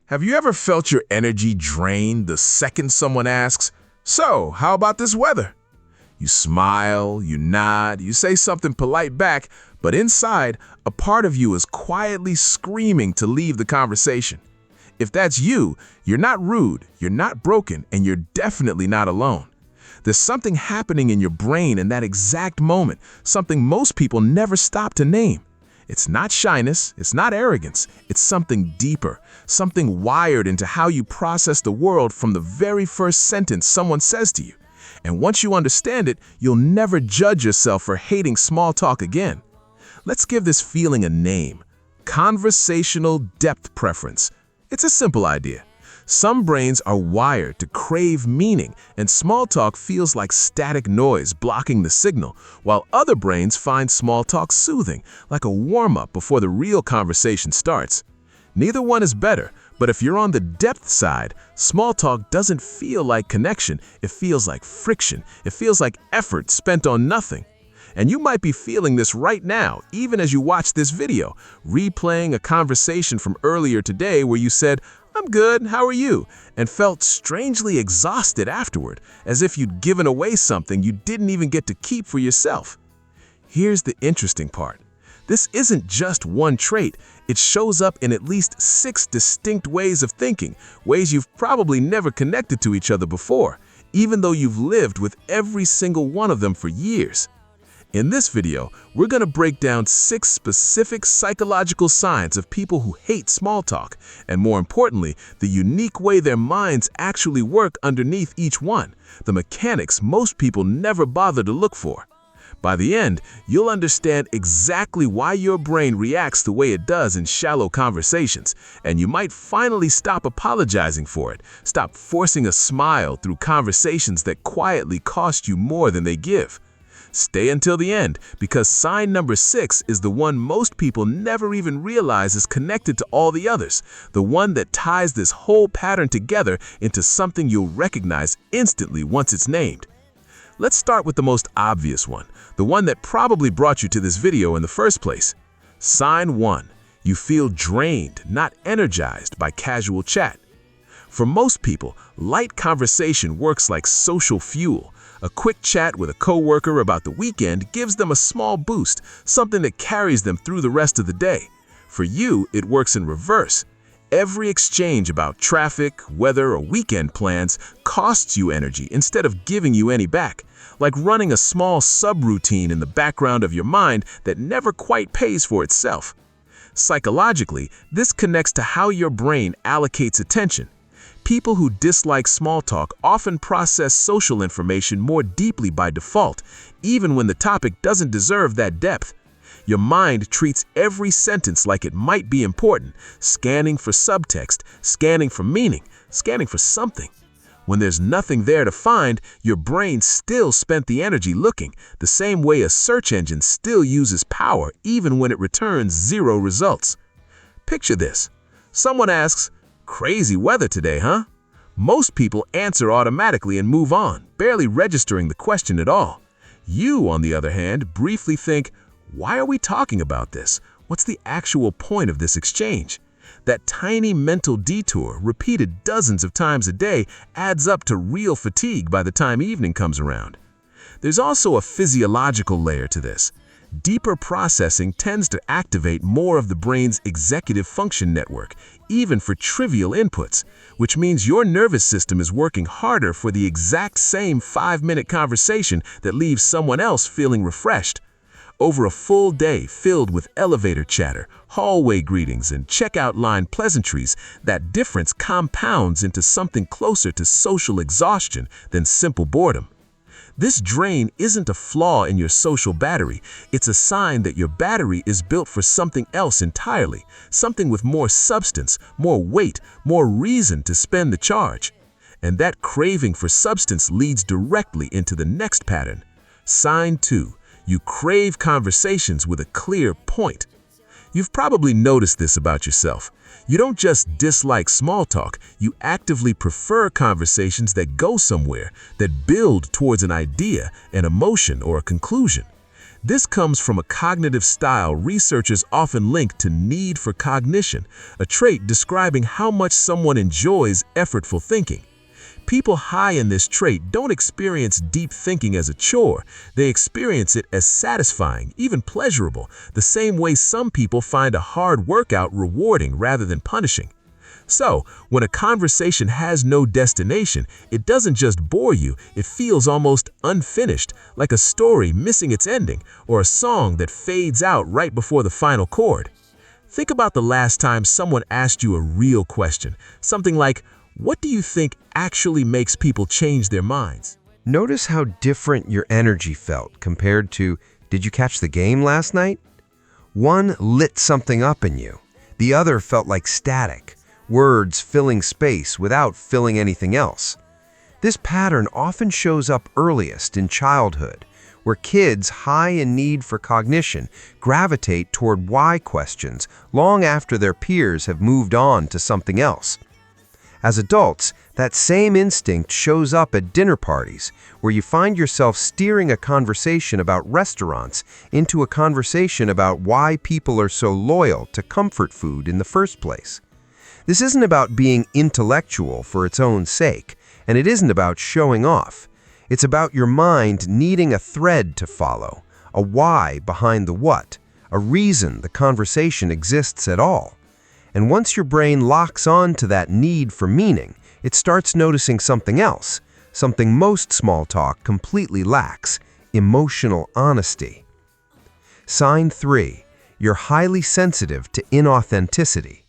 Have you ever felt your energy drain the second someone asks, "So, how about this weather?" You smile, you nod, you say something polite back, but inside, a part of you is quietly screaming to leave the conversation. If that's you, you're not rude, you're not broken, and you're definitely not alone. There's something happening in your brain in that exact moment, something most people never stop to name. It's not shyness, it's not arrogance, it's something deeper, something wired into how you process the world from the very first sentence someone says to you. And once you understand it, you'll never judge yourself for hating small talk again. Let's give this feeling a name: conversational depth preference. It's a simple idea. Some brains are wired to crave meaning, and small talk feels like static noise blocking the signal, while other brains find small talk soothing, like a warm-up before the real conversation starts. Neither one is better, but if you're on the depth side, small talk doesn't feel like connection, it feels like friction, it feels like effort spent on nothing. And you might be feeling this right now, even as you watch this video, replaying a conversation from earlier today where you said, "I'm good, how are you?" and felt strangely exhausted afterward, as if you'd given away something you didn't even get to keep for yourself. Here's the interesting part. This isn't just one trait, it shows up in at least 6 distinct ways of thinking, ways you've probably never connected to each other before, even though you've lived with every single one of them for years. In this video, we're going to break down 6 specific psychological signs of people who hate small talk, and more importantly, the unique way their minds actually work underneath each one, the mechanics most people never bother to look for. By the end, you'll understand exactly why your brain reacts the way it does in shallow conversations, and you might finally stop apologizing for it, stop forcing a smile through conversations that quietly cost you more than they give. Stay until the end, because sign number 6 is the one most people never even realize is connected to all the others, the one that ties this whole pattern together into something you'll recognize instantly once it's named. Let's start with the most obvious one, the one that probably brought you to this video in the first place. Sign 1. You feel drained, not energized by casual chat. For most people, light conversation works like social fuel. A quick chat with a coworker about the weekend gives them a small boost, something that carries them through the rest of the day. For you, it works in reverse. Every exchange about traffic, weather, or weekend plans costs you energy instead of giving you any back, like running a small subroutine in the background of your mind that never quite pays for itself. Psychologically, this connects to how your brain allocates attention. People who dislike small talk often process social information more deeply by default, even when the topic doesn't deserve that depth. Your mind treats every sentence like it might be important, scanning for subtext, scanning for meaning, scanning for something. When there's nothing there to find, your brain still spent the energy looking, the same way a search engine still uses power even when it returns 0 results. Picture this. Someone asks, "Crazy weather today, huh?" Most people answer automatically and move on, barely registering the question at all. You, on the other hand, briefly think, "Why are we talking about this? What's the actual point of this exchange?" That tiny mental detour, repeated dozens of times a day, adds up to real fatigue by the time evening comes around. There's also a physiological layer to this. Deeper processing tends to activate more of the brain's executive function network, even for trivial inputs, which means your nervous system is working harder for the exact same 5-minute conversation that leaves someone else feeling refreshed. Over a full day filled with elevator chatter, hallway greetings, and checkout line pleasantries, that difference compounds into something closer to social exhaustion than simple boredom. This drain isn't a flaw in your social battery, it's a sign that your battery is built for something else entirely, something with more substance, more weight, more reason to spend the charge. And that craving for substance leads directly into the next pattern. Sign 2. You crave conversations with a clear point. You've probably noticed this about yourself. You don't just dislike small talk, you actively prefer conversations that go somewhere, that build towards an idea, an emotion, or a conclusion. This comes from a cognitive style researchers often link to need for cognition, a trait describing how much someone enjoys effortful thinking. People high in this trait don't experience deep thinking as a chore. They experience it as satisfying, even pleasurable, the same way some people find a hard workout rewarding rather than punishing. So, when a conversation has no destination, it doesn't just bore you, it feels almost unfinished, like a story missing its ending, or a song that fades out right before the final chord. Think about the last time someone asked you a real question, something like, "What do you think actually makes people change their minds?" Notice how different your energy felt compared to, "Did you catch the game last night?" One lit something up in you. The other felt like static, words filling space without filling anything else. This pattern often shows up earliest in childhood, where kids high in need for cognition gravitate toward why questions long after their peers have moved on to something else. As adults, that same instinct shows up at dinner parties, where you find yourself steering a conversation about restaurants into a conversation about why people are so loyal to comfort food in the first place. This isn't about being intellectual for its own sake, and it isn't about showing off. It's about your mind needing a thread to follow, a why behind the what, a reason the conversation exists at all. And once your brain locks on to that need for meaning, it starts noticing something else, something most small talk completely lacks: emotional honesty. Sign 3. You're highly sensitive to inauthenticity.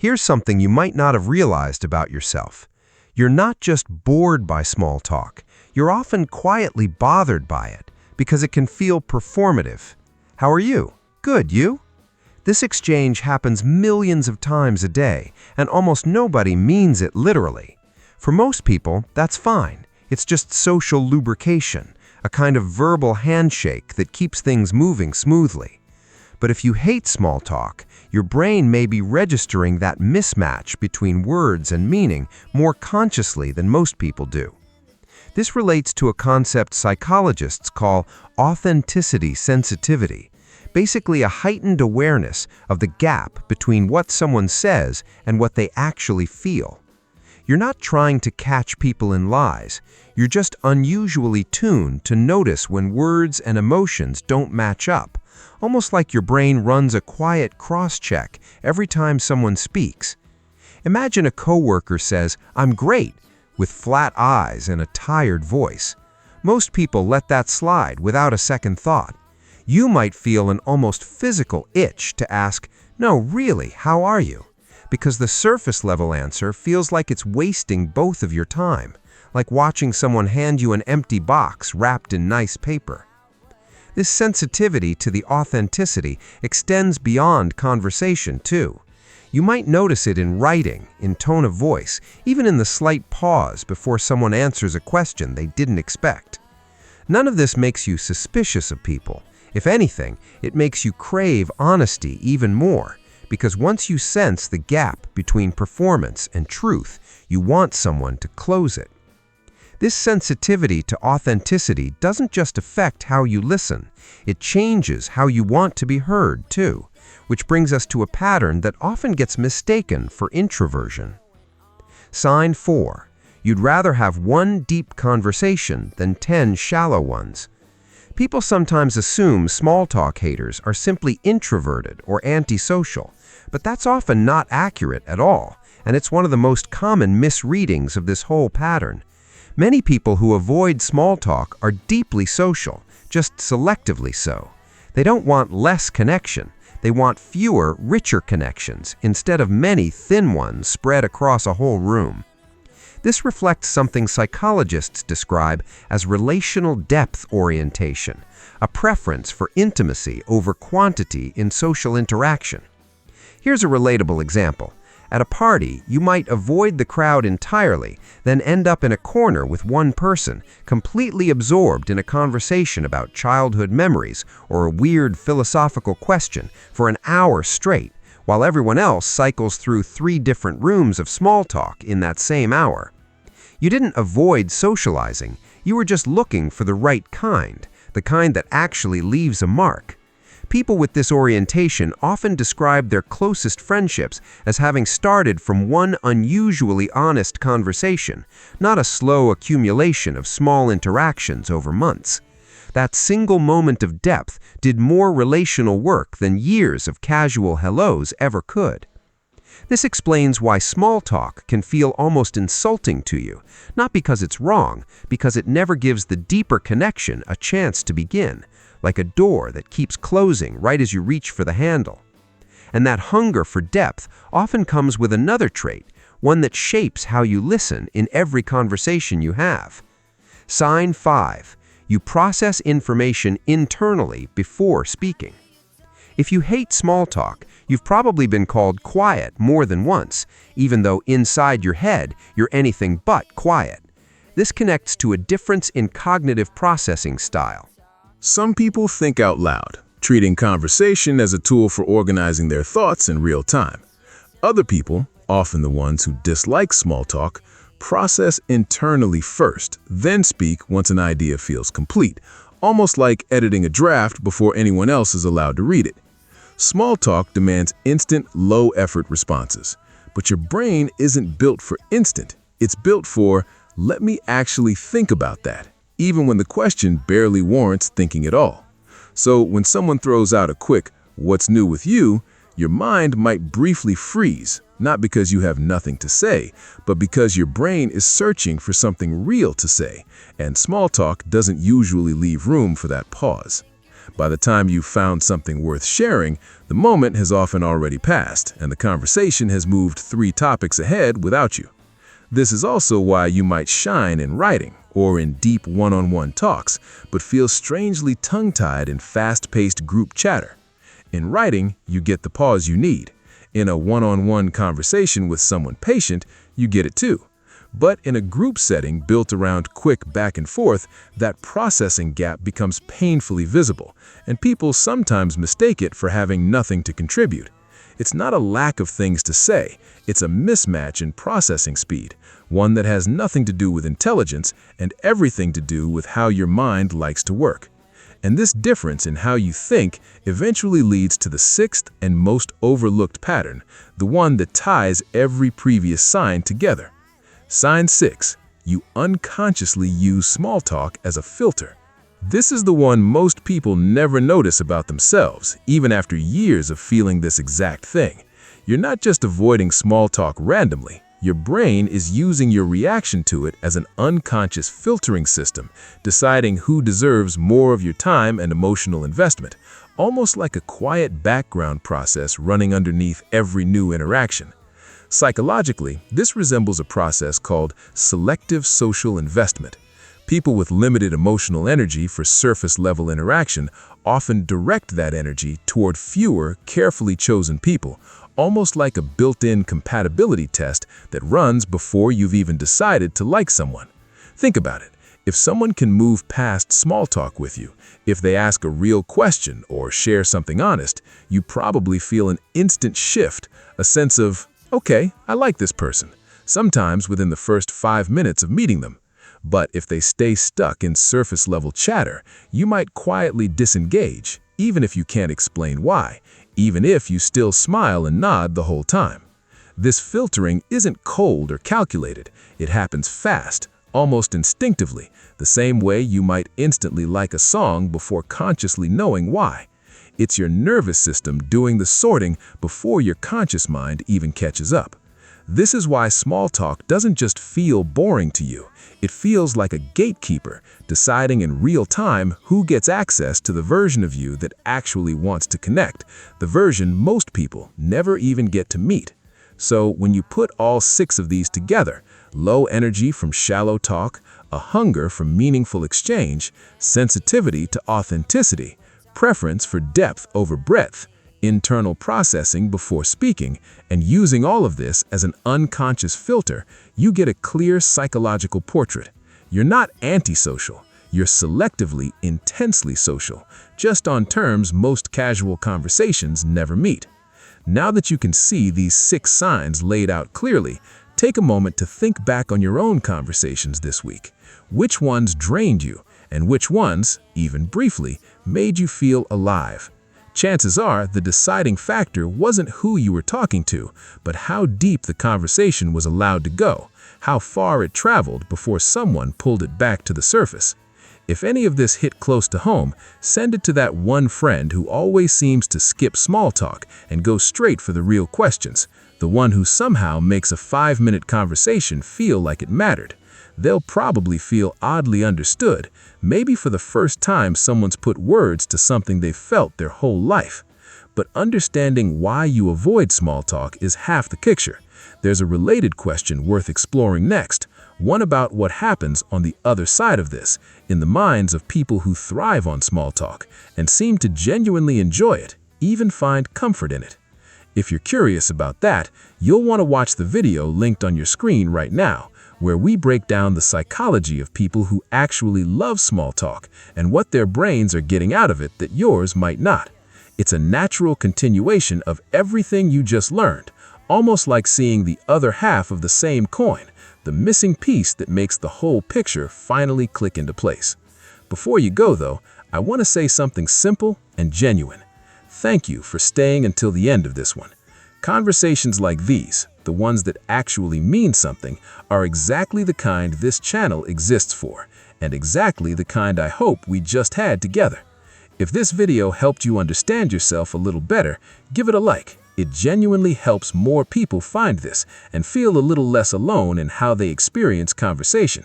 Here's something you might not have realized about yourself. You're not just bored by small talk, you're often quietly bothered by it because it can feel performative. "How are you?" "Good, you?" This exchange happens millions of times a day, and almost nobody means it literally. For most people, that's fine. It's just social lubrication, a kind of verbal handshake that keeps things moving smoothly. But if you hate small talk, your brain may be registering that mismatch between words and meaning more consciously than most people do. This relates to a concept psychologists call authenticity sensitivity, basically a heightened awareness of the gap between what someone says and what they actually feel. You're not trying to catch people in lies. You're just unusually tuned to notice when words and emotions don't match up, almost like your brain runs a quiet cross-check every time someone speaks. Imagine a coworker says, "I'm great," with flat eyes and a tired voice. Most people let that slide without a second thought. You might feel an almost physical itch to ask, "No, really, how are you?" Because the surface-level answer feels like it's wasting both of your time, like watching someone hand you an empty box wrapped in nice paper. This sensitivity to the authenticity extends beyond conversation, too. You might notice it in writing, in tone of voice, even in the slight pause before someone answers a question they didn't expect. None of this makes you suspicious of people. If anything, it makes you crave honesty even more, because once you sense the gap between performance and truth, you want someone to close it. This sensitivity to authenticity doesn't just affect how you listen, it changes how you want to be heard, too, which brings us to a pattern that often gets mistaken for introversion. Sign 4. You'd rather have one deep conversation than 10 shallow ones. People sometimes assume small talk haters are simply introverted or antisocial, but that's often not accurate at all, and it's one of the most common misreadings of this whole pattern. Many people who avoid small talk are deeply social, just selectively so. They don't want less connection. They want fewer, richer connections instead of many thin ones spread across a whole room. This reflects something psychologists describe as relational depth orientation, a preference for intimacy over quantity in social interaction. Here's a relatable example. At a party, you might avoid the crowd entirely, then end up in a corner with one person, completely absorbed in a conversation about childhood memories or a weird philosophical question for an hour straight, while everyone else cycles through 3 different rooms of small talk in that same hour. You didn't avoid socializing, you were just looking for the right kind the kind that actually leaves a mark. People with this orientation often describe their closest friendships as having started from one unusually honest conversation, not a slow accumulation of small interactions over months. That single moment of depth did more relational work than years of casual hellos ever could. This explains why small talk can feel almost insulting to you, not because it's wrong, because it never gives the deeper connection a chance to begin, like a door that keeps closing right as you reach for the handle. And that hunger for depth often comes with another trait, one that shapes how you listen in every conversation you have. Sign 5. You process information internally before speaking. If you hate small talk, you've probably been called quiet more than once, even though inside your head you're anything but quiet. This connects to a difference in cognitive processing style. Some people think out loud, treating conversation as a tool for organizing their thoughts in real time. Other people, often the ones who dislike small talk, process internally first, then speak once an idea feels complete, almost like editing a draft before anyone else is allowed to read it. Small talk demands instant, low-effort responses, but your brain isn't built for instant. It's built for, let me actually think about that, even when the question barely warrants thinking at all. So when someone throws out a quick, "What's new with you?" your mind might briefly freeze, not because you have nothing to say, but because your brain is searching for something real to say, and small talk doesn't usually leave room for that pause. By the time you've found something worth sharing, the moment has often already passed, and the conversation has moved 3 topics ahead without you. This is also why you might shine in writing or in deep one-on-one talks, but feel strangely tongue-tied in fast-paced group chatter. In writing, you get the pause you need. In a one-on-one conversation with someone patient, you get it too. But in a group setting built around quick back and forth, that processing gap becomes painfully visible, and people sometimes mistake it for having nothing to contribute. It's not a lack of things to say, it's a mismatch in processing speed, one that has nothing to do with intelligence and everything to do with how your mind likes to work. And this difference in how you think eventually leads to the 6th and most overlooked pattern, the one that ties every previous sign together. Sign 6. You unconsciously use small talk as a filter. This is the one most people never notice about themselves, even after years of feeling this exact thing. You're not just avoiding small talk randomly. Your brain is using your reaction to it as an unconscious filtering system, deciding who deserves more of your time and emotional investment, almost like a quiet background process running underneath every new interaction. Psychologically, this resembles a process called selective social investment. People with limited emotional energy for surface-level interaction often direct that energy toward fewer, carefully chosen people, almost like a built-in compatibility test that runs before you've even decided to like someone. Think about it. If someone can move past small talk with you, if they ask a real question or share something honest, you probably feel an instant shift, a sense of, okay, I like this person, sometimes within the first 5 minutes of meeting them. But if they stay stuck in surface-level chatter, you might quietly disengage, even if you can't explain why, even if you still smile and nod the whole time. This filtering isn't cold or calculated. It happens fast, almost instinctively, the same way you might instantly like a song before consciously knowing why. It's your nervous system doing the sorting before your conscious mind even catches up. This is why small talk doesn't just feel boring to you. It feels like a gatekeeper, deciding in real time who gets access to the version of you that actually wants to connect, the version most people never even get to meet. So when you put all 6 of these together, low energy from shallow talk, a hunger for meaningful exchange, sensitivity to authenticity, preference for depth over breadth, internal processing before speaking, and using all of this as an unconscious filter, you get a clear psychological portrait. You're not antisocial. You're selectively, intensely social, just on terms most casual conversations never meet. Now that you can see these 6 signs laid out clearly, take a moment to think back on your own conversations this week. Which ones drained you, and which ones, even briefly, made you feel alive. Chances are the deciding factor wasn't who you were talking to, but how deep the conversation was allowed to go, how far it traveled before someone pulled it back to the surface. If any of this hit close to home, send it to that one friend who always seems to skip small talk and go straight for the real questions, the one who somehow makes a 5-minute conversation feel like it mattered. They'll probably feel oddly understood, maybe for the first time someone's put words to something they've felt their whole life. But understanding why you avoid small talk is half the picture. There's a related question worth exploring next, one about what happens on the other side of this, in the minds of people who thrive on small talk and seem to genuinely enjoy it, even find comfort in it. If you're curious about that, you'll want to watch the video linked on your screen right now, where we break down the psychology of people who actually love small talk and what their brains are getting out of it that yours might not. It's a natural continuation of everything you just learned, almost like seeing the other half of the same coin, the missing piece that makes the whole picture finally click into place. Before you go, though, I want to say something simple and genuine. Thank you for staying until the end of this one. Conversations like these, the ones that actually mean something, are exactly the kind this channel exists for, and exactly the kind I hope we just had together. If this video helped you understand yourself a little better, give it a like. It genuinely helps more people find this and feel a little less alone in how they experience conversation.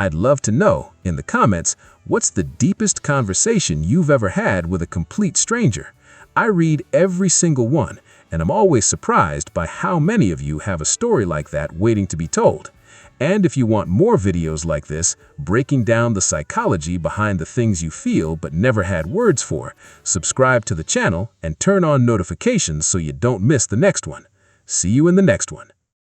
I'd love to know, in the comments, what's the deepest conversation you've ever had with a complete stranger? I read every single one, and I'm always surprised by how many of you have a story like that waiting to be told. And if you want more videos like this, breaking down the psychology behind the things you feel but never had words for, subscribe to the channel and turn on notifications so you don't miss the next one. See you in the next one.